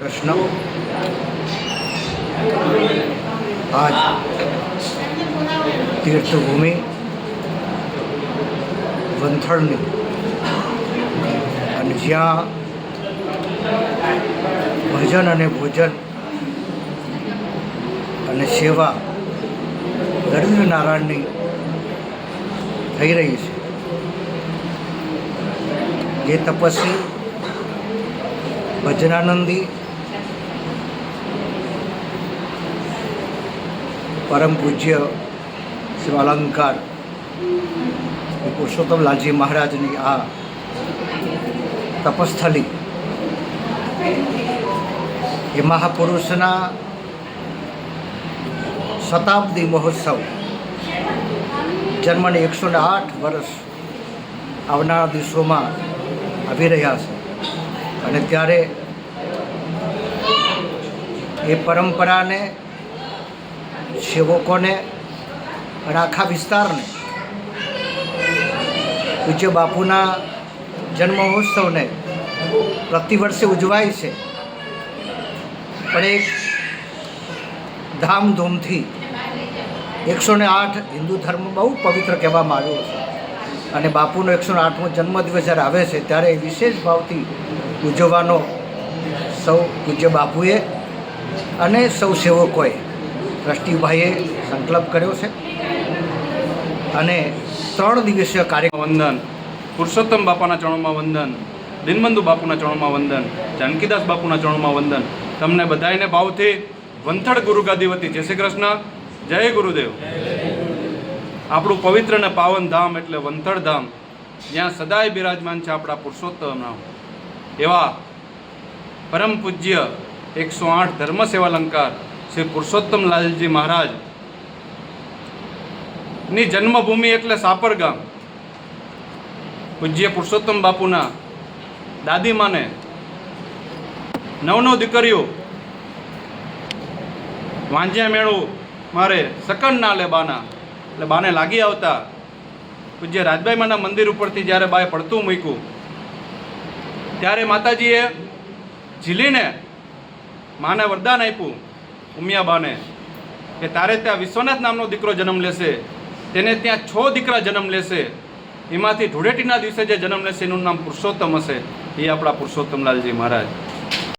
પ્રશ્ન આજ તીર્થભૂમિ વંથળની અને જ્યાં ભજન અને ભોજન અને સેવા ગરીબ નારાયણની થઈ રહી છે, જે તપસ્વી ભજનાનંદી પરમ પૂજ્ય શ્રી અલંકાર પુરુષોત્તમ લાલજી મહારાજની આ તપસ્થલી એ મહાપુરુષના શતાબ્દી મહોત્સવ જન્મને 108 વર્ષ આવનારા દિવસોમાં આવી રહ્યા છે. અને ત્યારે એ પરંપરાને, સેવકોને અને આખા વિસ્તારને પૂજ્ય બાપુના જન્મ મહોત્સવને પ્રતિવર્ષે ઉજવાય છે, પણ એક ધામધૂમથી 108 હિન્દુ ધર્મ બહુ પવિત્ર કહેવામાં આવ્યો છે. અને બાપુનો 108મો જન્મદિવસ જ્યારે આવે છે ત્યારે વિશેષ ભાવથી ઉજવવાનો સૌ પૂજ્ય બાપુએ અને સૌ સેવકોએ, ટ્રસ્ટીભાઈએ સંકલ્પ કર્યો છે. અને 3 દિવસીય કાર્યક્રમ વંદન, પુરુષોત્તમ બાપાના ચરણોમાં વંદન, દિનબંધુ બાપુના ચરણોમાં વંદન, જાનકીદાસ બાપુના ચરણોમાં વંદન. તમને બધાને ભાવથી વંથળ ગુરુગાદી વતી જય શ્રી કૃષ્ણ, જય ગુરુદેવ. આપણું પવિત્ર અને પાવન ધામ એટલે વંથળ ધામ, જ્યાં સદાય બિરાજમાન છે આપણા પુરુષોત્તમ નામ એવા પરમ પૂજ્ય 108 ધર્મ સેવાલંકાર શ્રી પુરુષોત્તમ લાલજી મહારાજ ની જન્મભૂમિ એટલે સાપર ગામ. પૂજ્ય પુરુષોત્તમ બાપુના દાદીમાને 9 દીકરીઓ વાંજ્યા મેળું મારે સકન ના લે બાના, એટલે બાને લાગી આવતા પૂજ્ય રાજભાઈમાના મંદિર ઉપરથી જ્યારે બાએ પડતું મૂક્યું ત્યારે માતાજીએ ઝીલીને માને વરદાન આપ્યું ઉમિયાબાને કે તારે ત્યાં વિશ્વનાથ નામનો દીકરો જન્મ લેશે, તેને ત્યાં 6 દીકરા જન્મ લેશે, એમાંથી ધૂળેટીના દિવસે જે જન્મ લેશે એનું નામ પુરુષોત્તમ હશે. એ આપણા પુરુષોત્તમ લાલજી મહારાજ.